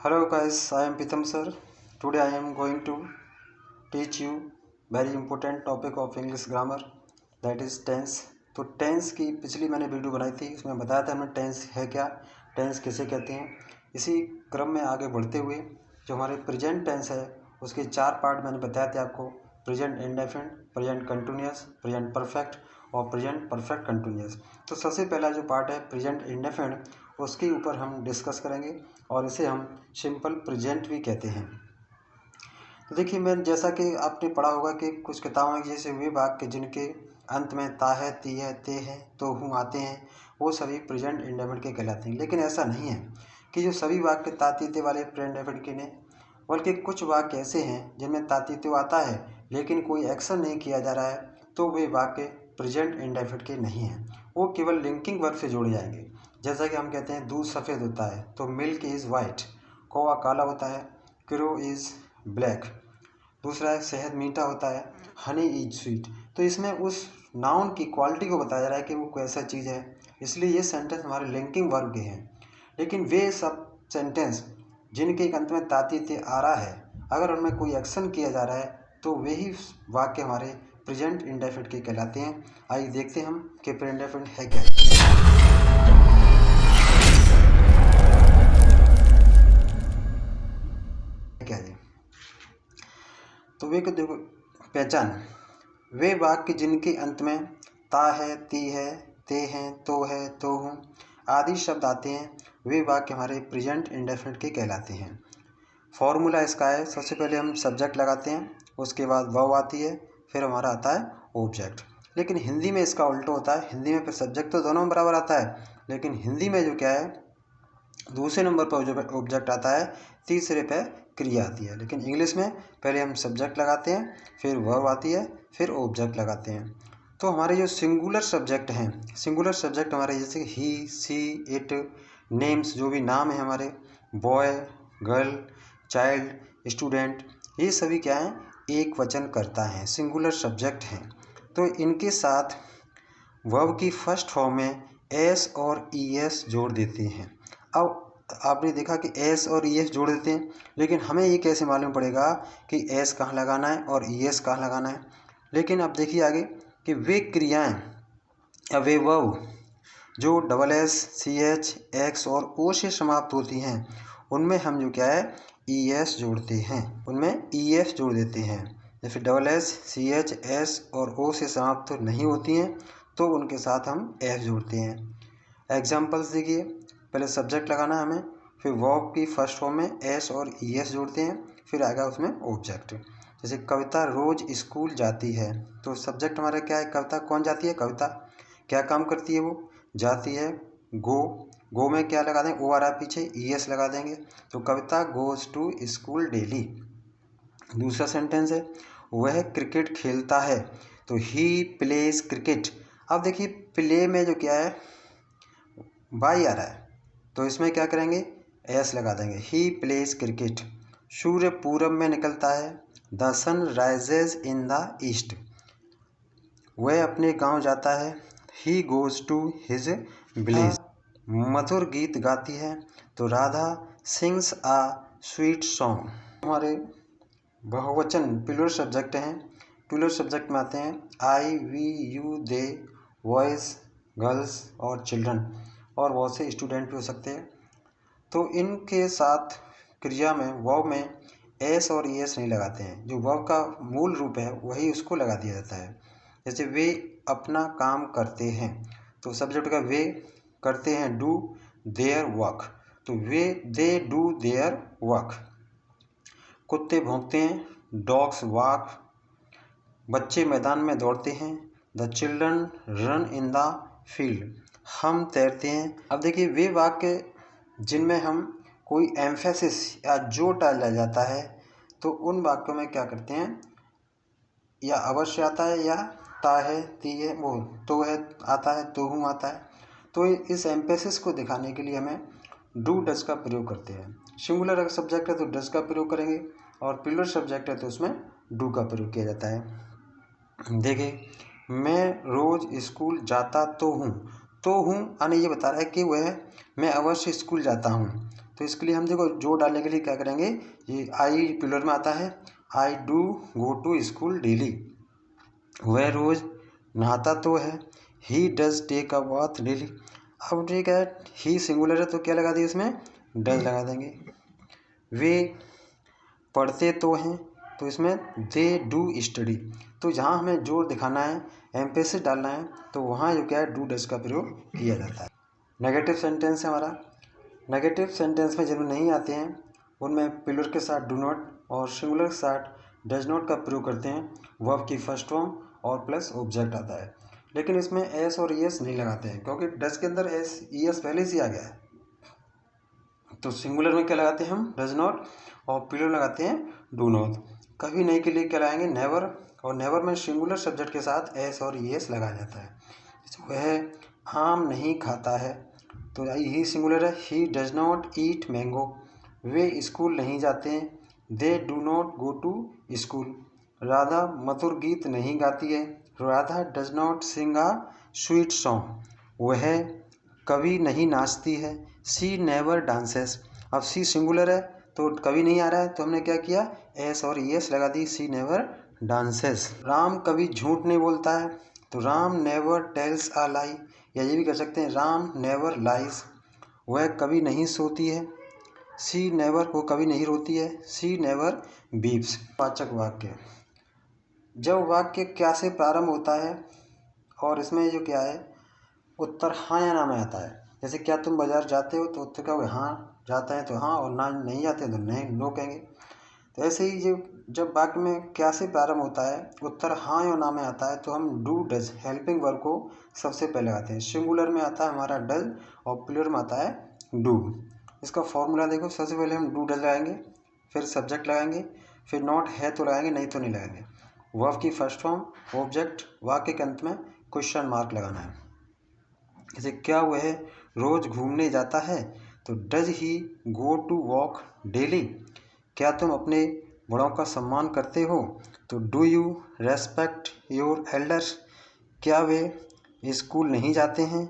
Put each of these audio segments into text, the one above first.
Hello guys, I am Pitam sir. Today I am going to teach you very important topic of English grammar, that is tense. तो tense की पिछली मैंने video बनाई थी, उसमें बताया था हमने टेंस है क्या, टेंस किसे कहते हैं। इसी क्रम में आगे बढ़ते हुए जो हमारे प्रेजेंट टेंस है उसके 4 पार्ट मैंने बताए थे आपको। Present indefinite, present continuous, present perfect और प्रेजेंट परफेक्ट कंटिन्यूअस। तो सबसे पहला जो पार्ट है प्रेजेंट इंडेफिनिट, उसके ऊपर हम डिस्कस करेंगे और इसे हम सिंपल प्रेजेंट भी कहते हैं। तो देखिए, मैं जैसा कि आपने पढ़ा होगा कि कुछ किताबों में जैसे वे वाक्य जिनके अंत में ता है, ती है, ते है, तो हूँ आते हैं, वो सभी प्रेजेंट इंडेफिनिट के कहलाते हैं। लेकिन ऐसा नहीं है कि जो सभी वाक्य ता, ती, ते वाले प्रेजेंट इंडेफिनिट के नहीं, बल्कि कुछ वाक्य ऐसे हैं जिनमें ता, ती, ते आता है लेकिन कोई एक्शन नहीं किया जा रहा है, तो वे वाक्य प्रेजेंट इंडेफिनिट के नहीं हैं। वो केवल लिंकिंग वर्ब से जोड़े जाएंगे। जैसा कि हम कहते हैं दूध सफ़ेद होता है तो मिल्क इज़ वाइट, कौवा काला होता है, क्रो इज़ ब्लैक। दूसरा है शहद मीठा होता है, हनी इज स्वीट। तो इसमें उस नाउन की क्वालिटी को बताया जा रहा है कि वो कैसा चीज़ है, इसलिए ये सेंटेंस हमारे लिंकिंग वर्ब के हैं। लेकिन वे सब सेंटेंस जिनके एक अंत में ताती ते आ रहा है, अगर उनमें कोई एक्शन किया जा रहा है तो वे ही वाक्य हमारे प्रेजेंट इंडेफिनिट के कहलाते हैं। आइए देखते हैं हम कि प्रेजेंट इंडेफिनिट है क्या। क्या है तो वे को देखो, पहचान। वे वाक्य जिनके अंत में ता है, ती है, ते हैं, तो है, तो हूँ आदि शब्द आते हैं, वे वाक्य हमारे प्रेजेंट इंडेफिनिट के कहलाते हैं। फॉर्मूला इसका है, सबसे पहले हम सब्जेक्ट लगाते हैं, उसके बाद वर्ब आती है, फिर हमारा आता है ऑब्जेक्ट। लेकिन हिंदी में इसका उल्टा होता है। हिंदी में फिर सब्जेक्ट तो दोनों में बराबर आता है, लेकिन हिंदी में जो क्या है, दूसरे नंबर पर ऑब्जेक्ट आता है, तीसरे पे क्रिया आती है। लेकिन इंग्लिश में पहले हम सब्जेक्ट लगाते हैं, फिर वर्ब आती है, फिर ऑब्जेक्ट लगाते हैं। तो हमारे जो सिंगुलर सब्जेक्ट हैं, सिंगुलर सब्जेक्ट हमारे जैसे ही, सी, इट, नेम्स, जो भी नाम है हमारे, बॉय, गर्ल, चाइल्ड, स्टूडेंट, ये सभी क्या हैं, एक वचन करता है, सिंगुलर सब्जेक्ट हैं। तो इनके साथ वर्ब की फर्स्ट फॉर्म में एस और ई एस जोड़ देते हैं। अब आपने देखा कि एस और ई एस जोड़ देते हैं, लेकिन हमें ये कैसे मालूम पड़ेगा कि एस कहाँ लगाना है और ई एस कहाँ लगाना है। लेकिन अब देखिए आगे कि वे क्रियाएं या वे वर्ब जो double S, C H, X और ओ से समाप्त होती हैं, उनमें हम जो क्या है, ई एस जोड़ते हैं, उनमें ई एस जोड़ देते हैं। जैसे double S, C H, S और ओ से समाप्त नहीं होती हैं तो उनके साथ हम एस जोड़ते हैं। एग्जाम्पल्स देखिए, पहले सब्जेक्ट लगाना है हमें, फिर वर्ब की फर्स्ट फॉर्म में एस और ई एस जोड़ते हैं, फिर आएगा उसमें ऑब्जेक्ट। जैसे कविता रोज स्कूल जाती है, तो सब्जेक्ट हमारा क्या है, कविता कौन जाती है, कविता क्या काम करती है, वो जाती है। गो, गो में क्या लगा देंगे, ओ आ रहा है पीछे, ई एस लगा देंगे, तो कविता गोज टू स्कूल डेली। दूसरा सेंटेंस है वह क्रिकेट खेलता है, तो ही प्लेज क्रिकेट। अब देखिए प्ले में जो क्या है, बाई आ रहा है, तो इसमें क्या करेंगे, एस लगा देंगे, ही प्लेज क्रिकेट। सूर्य पूरब में निकलता है, the sun rises in the east. वह अपने गांव जाता है, he goes to his village. मधुर गीत गाती है, तो Radha sings a sweet song. हमारे बहुवचन प्लूरल सब्जेक्ट हैं। प्लूरल सब्जेक्ट में आते हैं I, we, you, they, boys, girls और चिल्ड्रन, और बहुत से स्टूडेंट भी हो सकते हैं। तो इनके साथ क्रिया में वर्ब में एस और ई एस नहीं लगाते हैं, जो वर्ब का मूल रूप है वही उसको लगा दिया जाता है। जैसे वे अपना काम करते हैं, तो सब्जेक्ट का वे करते हैं, डू देयर वर्क, तो वे दे डू देयर वर्क। कुत्ते भौंकते हैं, डॉग्स वॉक। बच्चे मैदान में दौड़ते हैं, the children run in the field. हम तैरते हैं। अब देखिए वे वाक्य जिनमें हम कोई एम्फेसिस या जोर डाला जाता है, तो उन वाक्यों में क्या करते हैं, या अवश्य आता है, या ता है, ती है, वो तो है आता है, तो हूँ आता है। तो इस एम्फेसिस को दिखाने के लिए हमें डू डज का प्रयोग करते हैं। सिंगुलर अगर सब्जेक्ट है तो डज का प्रयोग करेंगे, और प्लूरल सब्जेक्ट है तो उसमें डू का प्रयोग किया जाता है। देखिए, मैं रोज़ स्कूल जाता तो हूँ, तो हूँ आने ये बता रहा है कि वह मैं अवश्य स्कूल जाता हूँ, तो इसके लिए हम देखो जो डालने के लिए क्या करेंगे, ये आई प्लूरल में आता है, I do go to school daily, वह रोज़ नहाता तो है, he does take a bath daily. अब ठीक है, ही सिंगुलर है तो क्या लगा देंगे इसमें, डज लगा देंगे। वे पढ़ते तो हैं, तो इसमें दे डू स्टडी। तो जहाँ हमें जोर दिखाना है, एम्फेसिस डालना है, तो वहाँ जो क्या है, डू डज का प्रयोग किया जाता है। नेगेटिव सेंटेंस है हमारा। नेगेटिव सेंटेंस में जिनमें नहीं आते हैं उनमें प्लूरल के साथ डू नॉट और सिंगुलर के साथ डज नॉट का प्रयोग करते हैं, वर्ब की फर्स्ट फॉर्म और प्लस ऑब्जेक्ट आता है। लेकिन इसमें एस और ईएस नहीं लगाते हैं, क्योंकि डज के अंदर एस ईएस पहले से आ गया है। तो सिंगुलर में क्या लगाते हैं हम, डज नॉट, और प्लूरल लगाते हैं डू नॉट। कभी नहीं के लिए क्या लगाएंगे, नेवर, और नेवर में सिंगुलर सब्जेक्ट के साथ एस और ईएस लगाया जाता है। वह आम नहीं खाता है, तो ही सिंगुलर है, he does not eat mango. वे स्कूल नहीं जाते हैं, they do not go to school. Radha मधुर गीत नहीं गाती है, Radha does not sing a sweet song. वह कभी नहीं नाचती है, सी नेवर डांसेस। अब सी सिंगुलर है तो कभी नहीं आ रहा है, तो हमने क्या किया, एस और ईएस लगा दी, सी नेवर डांसेस। राम कभी झूठ नहीं बोलता है, तो राम नेवर टेल्स अ लाई, या ये भी कर सकते हैं, राम नेवर लाइज। वह कभी नहीं सोती है, सी नेवर, वो कभी नहीं रोती है, सी नेवर बीप्स। वाचक वाक्य, जब वाक्य क्या से प्रारंभ होता है और इसमें जो क्या है, उत्तर हाँ या ना में आता है। जैसे क्या तुम बाजार जाते हो, तो उत्तर क्या होगा, हाँ जाता है तो हाँ, और ना नहीं जाते तो नहीं, नो कहेंगे। तो ऐसे ही जब वाक्य में क्या से प्रारंभ होता है, उत्तर हाँ या ना में आता है, तो हम डू डज हेल्पिंग वर्ब को सबसे पहले लगाते हैं। सिंगुलर में आता है हमारा डज और प्लूरल में आता है डू। इसका फॉर्मूला देखो, सबसे पहले हम डू डज लगाएंगे, फिर सब्जेक्ट लगाएंगे, फिर नॉट है तो लगाएंगे, नहीं तो नहीं लगाएंगे। वर्ब की फर्स्ट फॉर्म, ऑब्जेक्ट, वाक्य के अंत में क्वेश्चन मार्क लगाना है। जैसे क्या वह रोज घूमने जाता है, तो does he go to walk daily. क्या तुम अपने बड़ों का सम्मान करते हो, तो do you respect your elders. क्या वे स्कूल नहीं जाते हैं,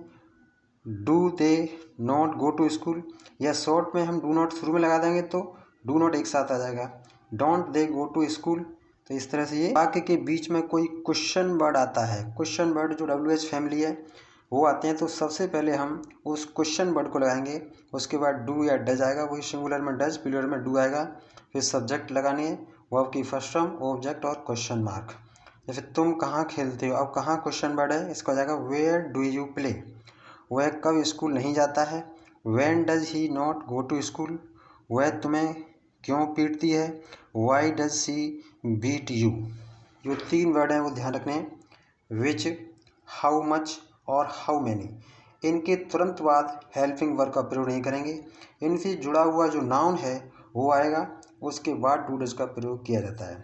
do they not go to school. या शॉर्ट में हम डू नॉट शुरू में लगा देंगे तो डू नॉट एक साथ आ जाएगा, don't they go to school. तो इस तरह से ये वाक्य के बीच में कोई क्वेश्चन वर्ड आता है, क्वेश्चन वर्ड जो WH फैमिली है वो आते हैं, तो सबसे पहले हम उस क्वेश्चन वर्ड को लगाएंगे, उसके बाद डू या डज आएगा, वही सिंगुलर में डज, प्लूरल में डू आएगा, फिर सब्जेक्ट लगानी है, वर्ब की फर्स्ट फॉर्म, ऑब्जेक्ट और क्वेश्चन मार्क। जैसे तुम कहाँ खेलते हो, अब कहाँ क्वेश्चन वर्ड है, इसका हो जाएगा वेयर डू यू प्ले। वह कब स्कूल नहीं जाता है, when does he not go to school. वह तुम्हें क्यों पीटती है, why does she beat you. जो 3 वर्ड हैं वो ध्यान रखने हैं, विच, हाउ मच और हाउ मैनी। इनके तुरंत बाद हेल्पिंग वर्ब का प्रयोग नहीं करेंगे, इनसे जुड़ा हुआ जो नाउन है वो आएगा, उसके बाद डू डज का प्रयोग किया जाता है।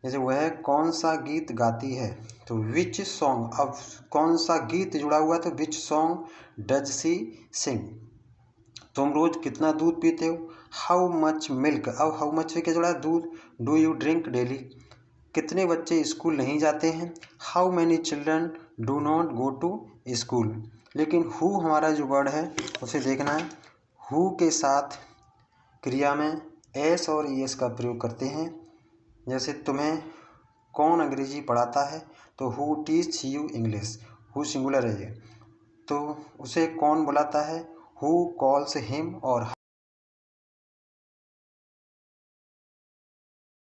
जैसे वह कौन सा गीत गाती है, तो विच सॉन्ग। अब कौन सा गीत जुड़ा हुआ है, तो विच सॉन्ग डज सी सिंग। तुम रोज कितना दूध पीते हो, हाउ मच मिल्क। अब हाउ मच से क्या जुड़ा है, दूध, डू यू ड्रिंक डेली। कितने बच्चे स्कूल नहीं जाते हैं, how many children do not go to school. लेकिन हु हमारा जो वर्ड है उसे देखना है, हु के साथ क्रिया में एस और ईएस का प्रयोग करते हैं। जैसे तुम्हें कौन अंग्रेजी पढ़ाता है, तो who teach you English, who singular है ये। तो उसे कौन बुलाता है, हु कॉल्स हिम और